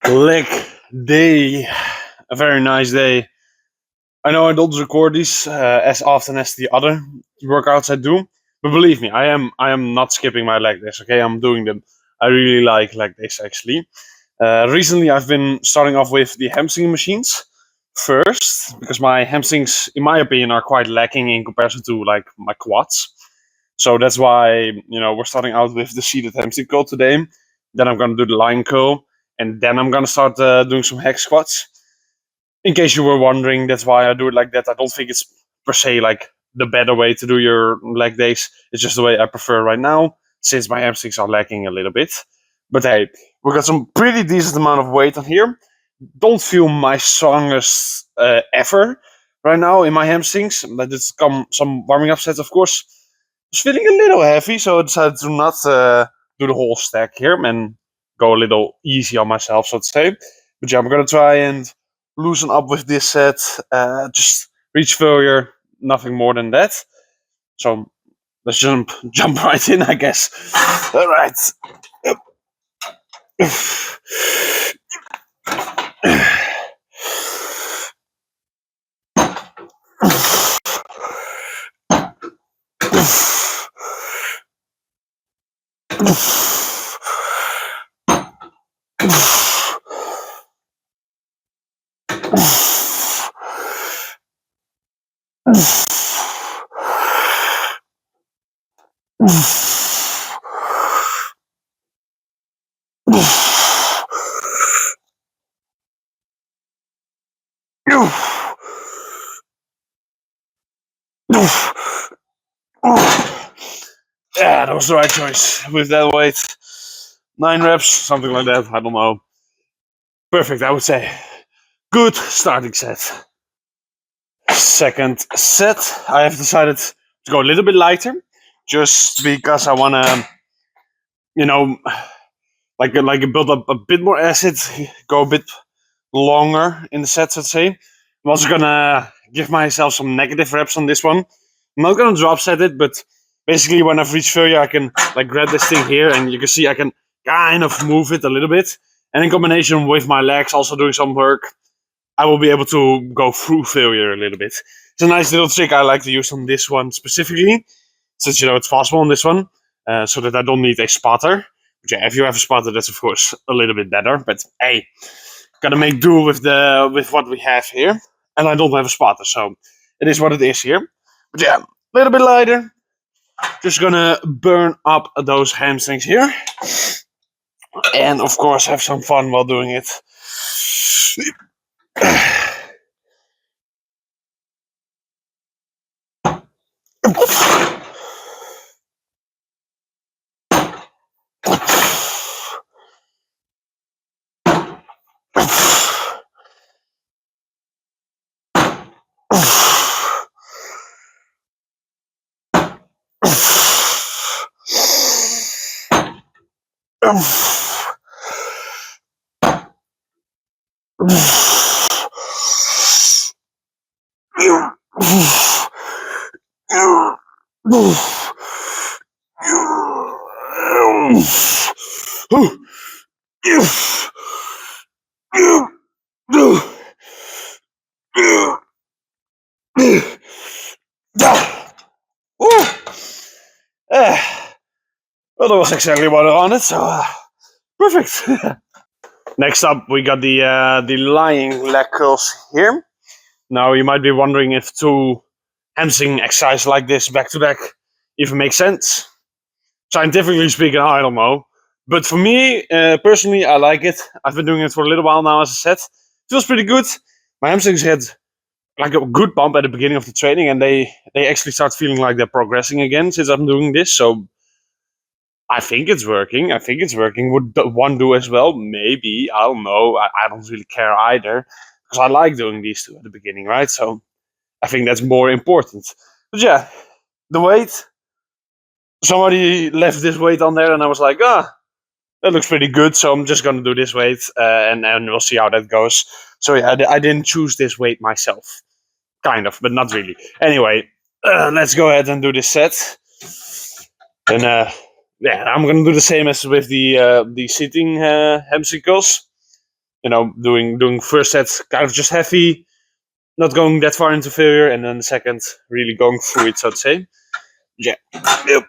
Leg day. A very nice day. I know I don't record these as often as the other workouts I do, but believe me, I am not skipping my leg days. Okay, I'm doing them. I really like leg days actually. Recently, I've been starting off with the hamstring machines first because my hamstrings, in my opinion, are quite lacking in comparison to like my quads. So that's why we're starting out with the seated hamstring curl today. Then I'm gonna do the lying curl, and then I'm gonna start doing some hack squats. In case you were wondering, that's why I do it like that. I don't think it's per se like the better way to do your leg days. It's just the way I prefer right now, since my hamstrings are lacking a little bit. But hey, we got some pretty decent amount of weight on here. Don't feel my strongest ever right now in my hamstrings. But it's come some warming up sets, of course. It's feeling a little heavy, so I decided to not do the whole stack here and go a little easy on myself, so to say. But yeah, I'm gonna try and loosen up with this set. Just reach failure, nothing more than that. So let's jump right in, I guess. All right. Yeah, that was the right choice with that weight. 9 reps, something like that. I don't know. Perfect, I would say. Good starting set. Second set, I have decided to go a little bit lighter, just because I want to, you know, like build up a bit more acid, go a bit longer in the sets. Let's say. I'm also gonna give myself some negative reps on this one. I'm not gonna drop set it, but basically when I've reached failure, I can like grab this thing here, and you can see I can kind of move it a little bit. And in combination with my legs also doing some work, I will be able to go through failure a little bit. It's a nice little trick I like to use on this one specifically, since it's possible on this one, so that I don't need a spotter. But yeah, if you have a spotter, that's of course a little bit better. But hey, gotta make do with what we have here, and I don't have a spotter, so it is what it is here. But yeah, a little bit lighter. Just gonna burn up those hamstrings here, and of course have some fun while doing it. Well, that was exactly what I wanted, so perfect. Next up, we got the lying leg curls here. Now, you might be wondering if two hamstring exercises like this back to back even make sense. Scientifically speaking, I don't know. But for me, personally, I like it. I've been doing it for a little while now, as I said. Feels pretty good. My hamstrings had like a good bump at the beginning of the training, and they actually start feeling like they're progressing again since I'm doing this. So I think it's working. I think it's working. Would one do as well? Maybe. I don't know. I don't really care either because I like doing these two at the beginning, right? So I think that's more important. But yeah, the weight. Somebody left this weight on there, and I was like, that looks pretty good. So I'm just gonna do this weight, and we'll see how that goes. So yeah, I didn't choose this weight myself, kind of, but not really. Anyway, let's go ahead and do this set. And yeah, I'm gonna do the same as with the sitting hamstring curls. doing first set kind of just heavy, not going that far into failure, and then the second really going through it, so to say. Yeah. Yep.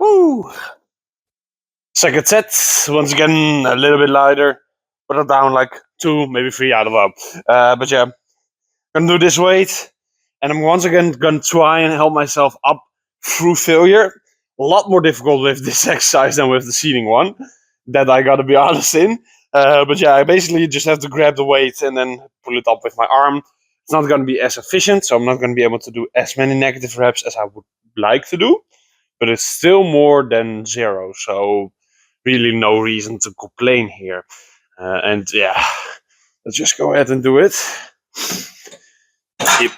Woo. Second set, once again a little bit lighter, but I'm down like 2, maybe 3 out of up. But yeah, gonna do this weight, and I'm once again gonna try and help myself up through failure. A lot more difficult with this exercise than with the seating one. That I gotta be honest in. But yeah, I basically just have to grab the weight and then pull it up with my arm. It's not gonna be as efficient, so I'm not gonna be able to do as many negative reps as I would like to do. But it's still more than 0, so really no reason to complain here. And yeah, let's just go ahead and do it. Yep.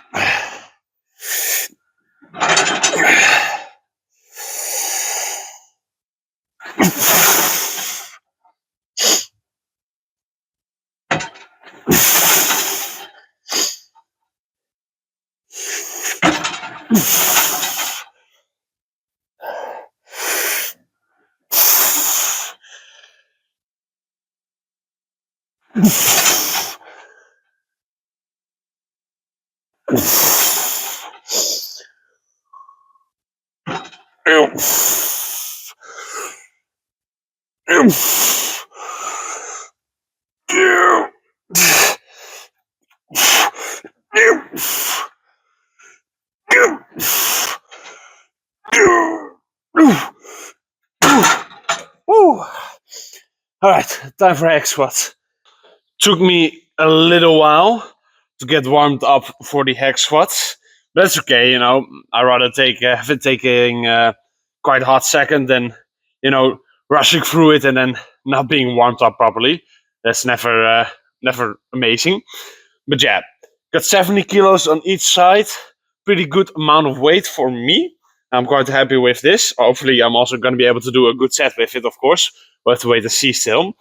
Alright, time for hex squat. Took me a little while to get warmed up for the hex squats. But that's okay, I'd rather have it taking quite a hot second than, rushing through it and then not being warmed up properly. That's never amazing. But yeah, got 70 kilos on each side. Pretty good amount of weight for me. I'm quite happy with this. Hopefully, I'm also going to be able to do a good set with it, of course. We'll have to wait and see still.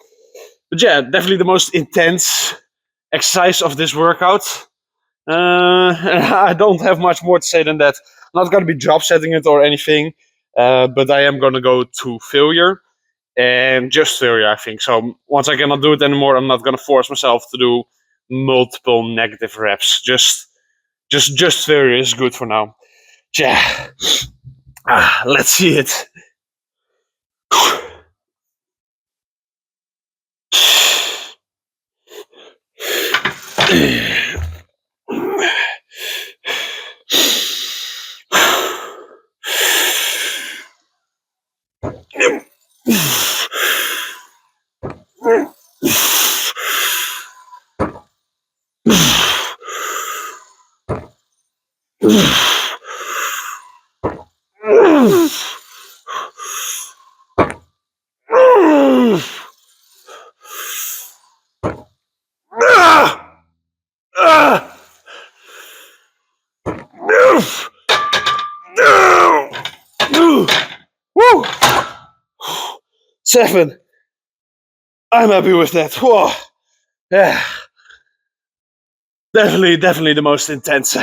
But yeah, definitely the most intense exercise of this workout. I don't have much more to say than that. I'm not going to be drop setting it or anything, but I am going to go to failure and just failure, I think. So once I cannot do it anymore, I'm not going to force myself to do multiple negative reps. Just failure is good for now. Yeah. Let's see it. Woo! 7. I'm happy with that. Whoa. Yeah. Definitely the most intense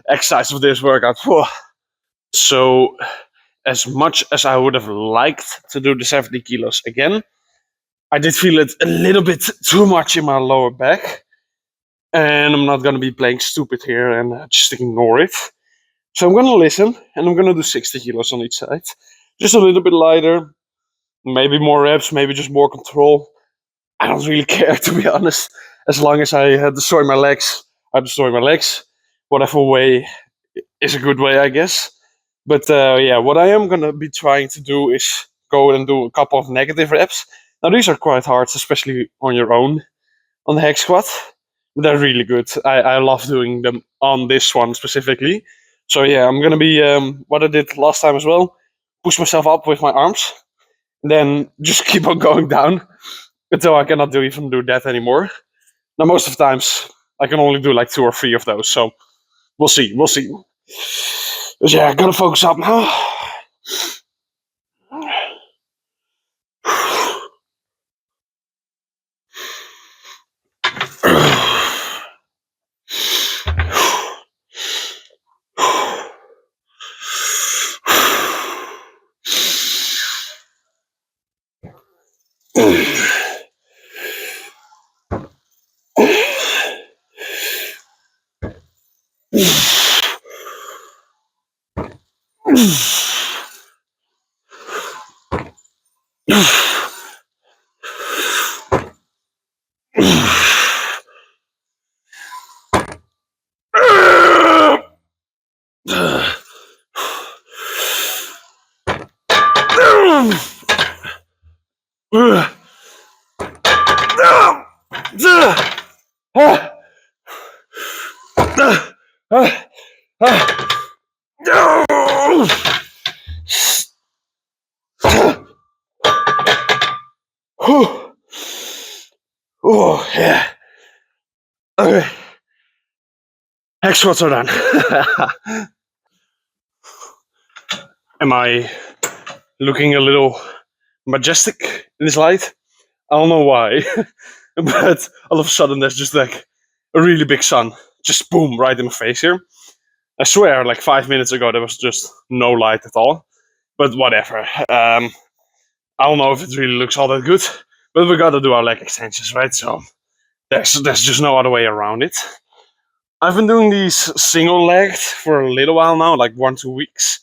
exercise of this workout. Whoa. So, as much as I would have liked to do the 70 kilos again, I did feel it a little bit too much in my lower back. And I'm not going to be playing stupid here and just ignore it. So I'm going to listen, and I'm going to do 60 kilos on each side. Just a little bit lighter, maybe more reps, maybe just more control. I don't really care, to be honest. As long as I destroy my legs, I destroy my legs. Whatever way is a good way, I guess. But yeah, what I am going to be trying to do is go and do a couple of negative reps. Now, these are quite hard, especially on your own, on the hex squat. They're really good. I love doing them on this one specifically. So yeah, I'm gonna be what I did last time as well. Push myself up with my arms, then just keep on going down until I cannot even do that anymore. Now most of the times I can only do like 2 or 3 of those, so we'll see. We'll see. But yeah, I gotta focus up now. Oh yeah. Okay. Hex squats are done. Am I looking a little majestic in this light? I don't know why, but all of a sudden there's just like a really big sun, just boom, right in my face here. I swear, like 5 minutes ago there was just no light at all. But whatever. I don't know if it really looks all that good, but we gotta do our leg extensions, right? So there's just no other way around it. I've been doing these single legged for a little while now, like 1-2 weeks,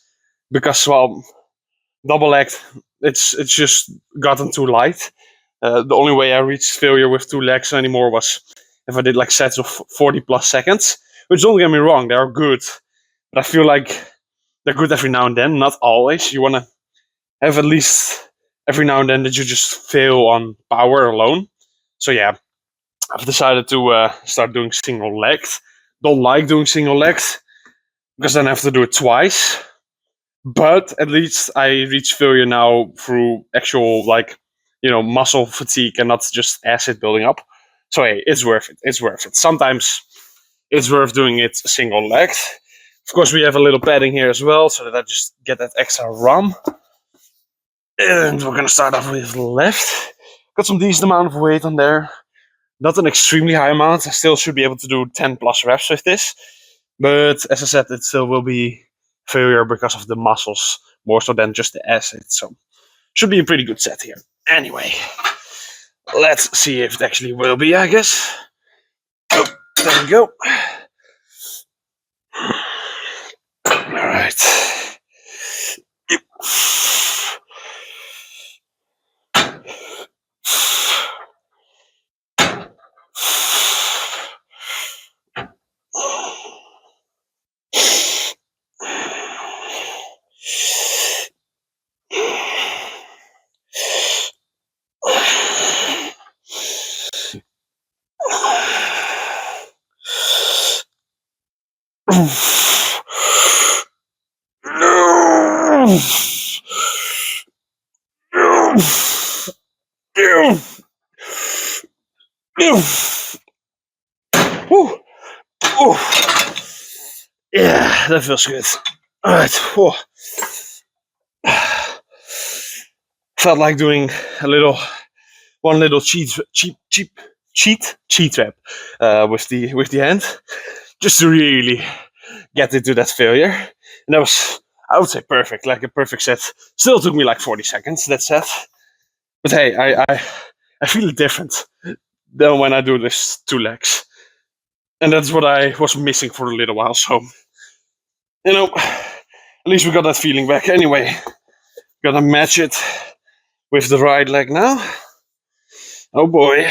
because well, double legged it's just gotten too light. The only way I reached failure with 2 legs anymore was if I did like sets of 40 plus seconds. Which don't get me wrong, they are good, but I feel like they're good every now and then, not always. You want to have at least every now and then that you just fail on power alone. So yeah, I've decided to start doing single legged. Don't like doing single legged because then I have to do it twice. But at least I reach failure now through actual like muscle fatigue and not just acid building up. So hey, it's worth it. It's worth it. Sometimes it's worth doing it single legged. Of course, we have a little padding here as well, so that I just get that extra ROM. And we're gonna start off with left. Got some decent amount of weight on there. Not an extremely high amount. I still should be able to do 10 plus reps with this. But as I said, it still will be failure because of the muscles more so than just the acid. So should be a pretty good set here. Anyway, let's see if it actually will be, I guess. Oh, there we go. Alright. Yeah, that feels good. Alright. Felt like doing one little cheat rep with the hand, just to really get into that failure. And that was, I would say, perfect, like a perfect set. Still took me like 40 seconds, that set. But hey, I feel it different than when I do this 2 legs. And that's what I was missing for a little while, so, at least we got that feeling back. Anyway, gotta match it with the right leg now. Oh boy.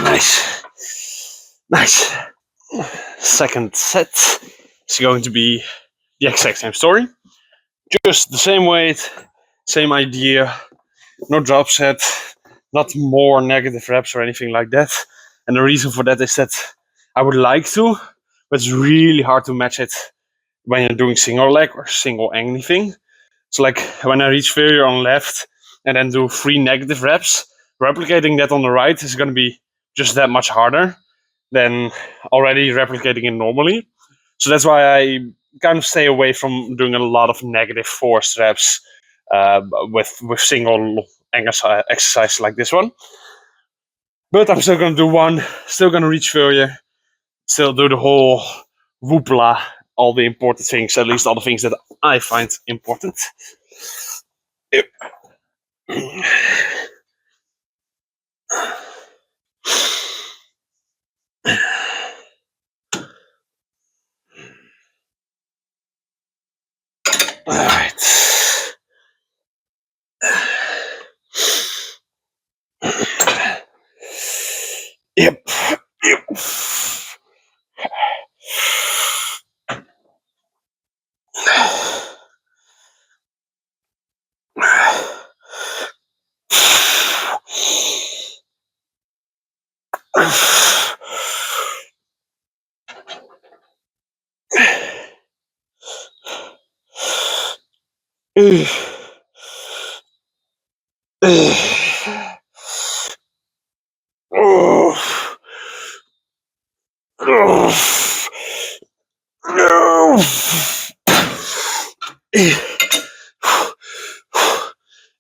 Nice. Nice. Second set is going to be the exact same story. Just the same weight, same idea, no drop set, not more negative reps or anything like that. And the reason for that is that I would like to, but it's really hard to match it when you're doing single leg or single anything. So like when I reach failure on left and then do 3 negative reps, replicating that on the right is going to be just that much harder than already replicating it normally. So that's why I kind of stay away from doing a lot of negative force reps with single exercise like this one. But I'm still going to do one, still going to reach failure, still do the whole whoopla, all the important things, at least all the things that I find important. Yep. All right. Yep. Yep.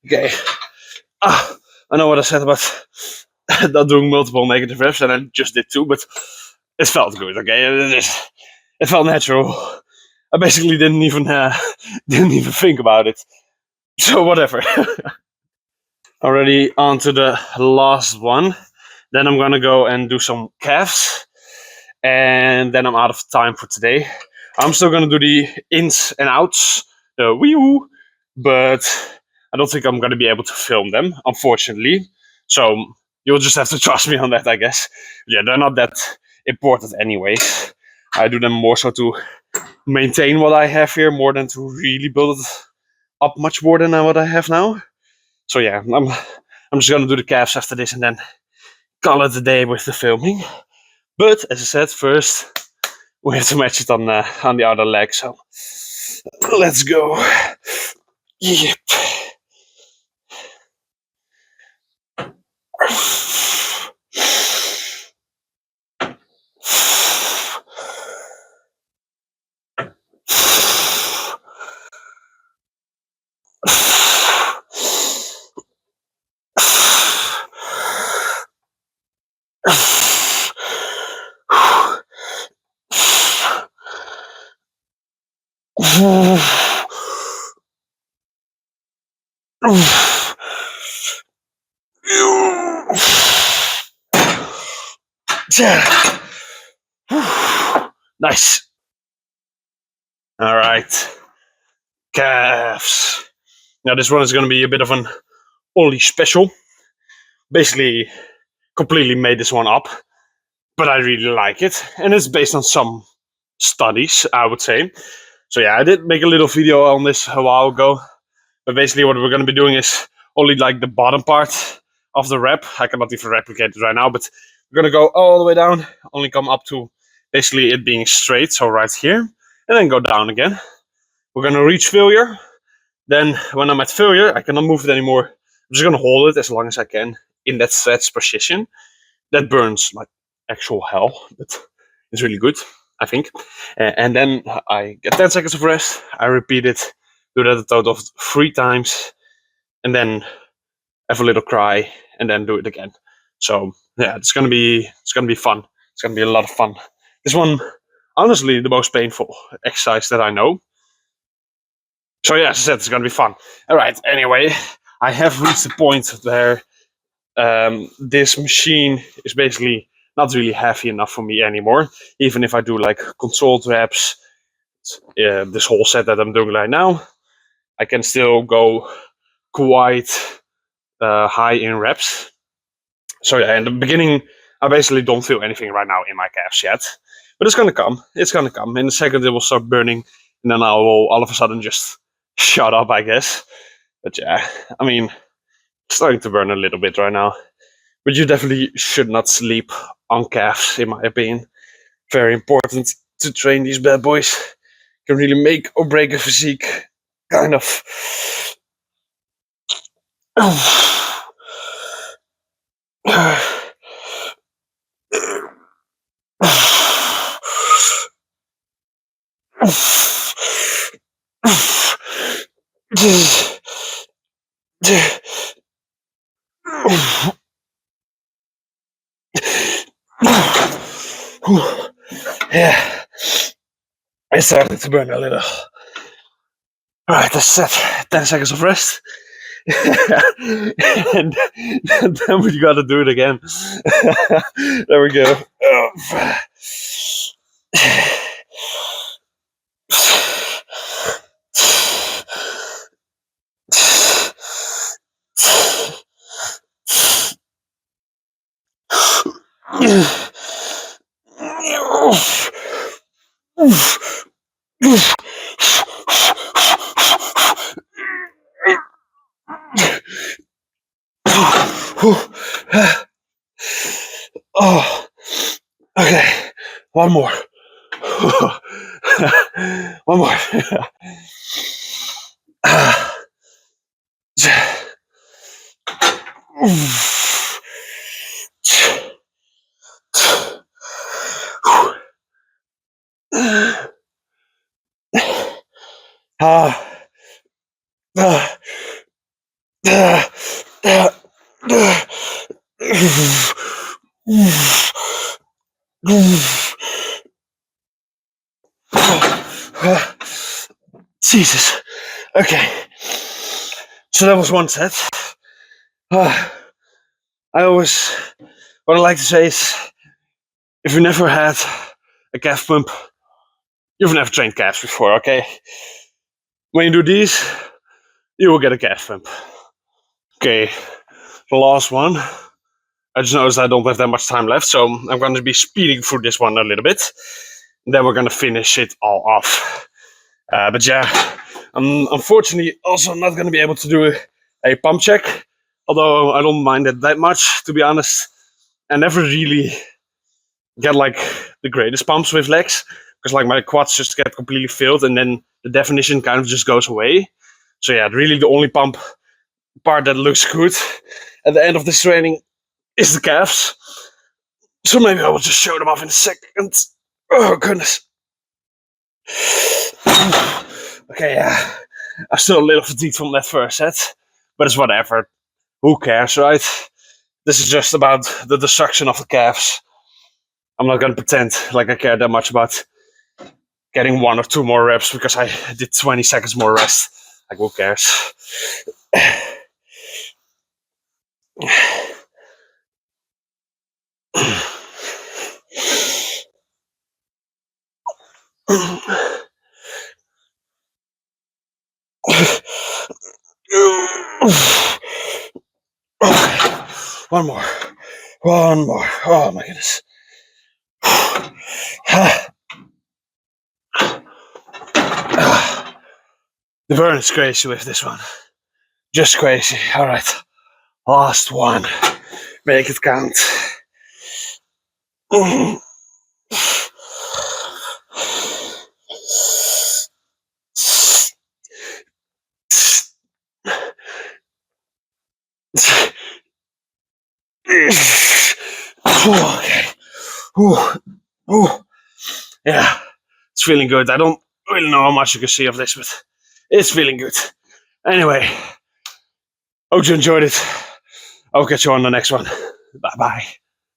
Okay. I know what I said about not doing multiple negative reps, and I just did two, but it felt good. Okay, it felt natural. I basically didn't even think about it. So whatever. Already on to the last one. Then I'm gonna go and do some calves, and then I'm out of time for today. I'm still gonna do the ins and outs, the wee woo, but I don't think I'm gonna be able to film them, unfortunately. So you'll just have to trust me on that, I guess. Yeah, they're not that important anyways. I do them more so to maintain what I have here, more than to really build it up much more than what I have now. So yeah, I'm just gonna do the calves after this and then call it a day with the filming. But as I said, first we have to match it on the other leg. So let's go. Yep. Nice. All right. Calves. Now this one is going to be a bit of an Ollie special. Basically, completely made this one up, but I really like it, and it's based on some studies, I would say. So yeah, I did make a little video on this a while ago, but basically what we're going to be doing is only like the bottom part of the rep. I cannot even replicate it right now, but we're going to go all the way down, only come up to basically it being straight, so right here, and then go down again. We're going to reach failure. Then when I'm at failure, I cannot move it anymore. I'm just going to hold it as long as I can in that stretch position. That burns like actual hell, but it's really good, I think. And then I get 10 seconds of rest. I repeat it, do that a total of 3 times, and then have a little cry, and then do it again. So yeah, it's gonna be fun. It's gonna be a lot of fun. This one honestly the most painful exercise that I know. So yeah, as I said, it's gonna be fun. All right. Anyway, I have reached the point where this machine is basically not really heavy enough for me anymore. Even if I do like controlled reps, this whole set that I'm doing right now, I can still go quite high in reps. So yeah, in the beginning, I basically don't feel anything right now in my calves yet, but it's gonna come. It's gonna come. In a second, it will start burning, and then I will all of a sudden just shut up, I guess. But yeah, I mean, it's starting to burn a little bit right now. But you definitely should not sleep on calves, in my opinion. Very important to train these bad boys. Can really make or break a physique. Kind of. Yeah, it started to burn a little. Alright, that's set. 10 seconds of rest. And then we gotta do it again. There we go. Oh, okay. One more. One more. Jesus. Okay. So that was one set. I always, what I like to say is, if you never had a calf pump, you've never trained calves before, okay? When you do these, you will get a calf pump. Okay, the last one. I just noticed I don't have that much time left, so I'm going to be speeding through this one a little bit. And then we're going to finish it all off. But yeah, I'm unfortunately also not going to be able to do a pump check. Although I don't mind it that much, to be honest. I never really get like the greatest pumps with legs, because like my quads just get completely filled and then the definition kind of just goes away. So yeah, really the only pump part that looks good at the end of this training is the calves. So maybe I will just show them off in a second. Oh goodness. Okay, yeah. I'm still a little fatigued from that first set, but it's whatever. Who cares, right? This is just about the destruction of the calves. I'm not gonna pretend like I care that much about getting 1 or 2 more reps because I did 20 seconds more rest. Like, who cares? Okay, one more. One more. Oh my goodness. The burn is crazy with this one. Just crazy. Alright. Last one. Make it count. Okay. Ooh. Ooh. Yeah. It's feeling good. I don't really know how much you can see of this, but it's feeling good. Anyway, hope you enjoyed it. I'll catch you on the next one. Bye bye.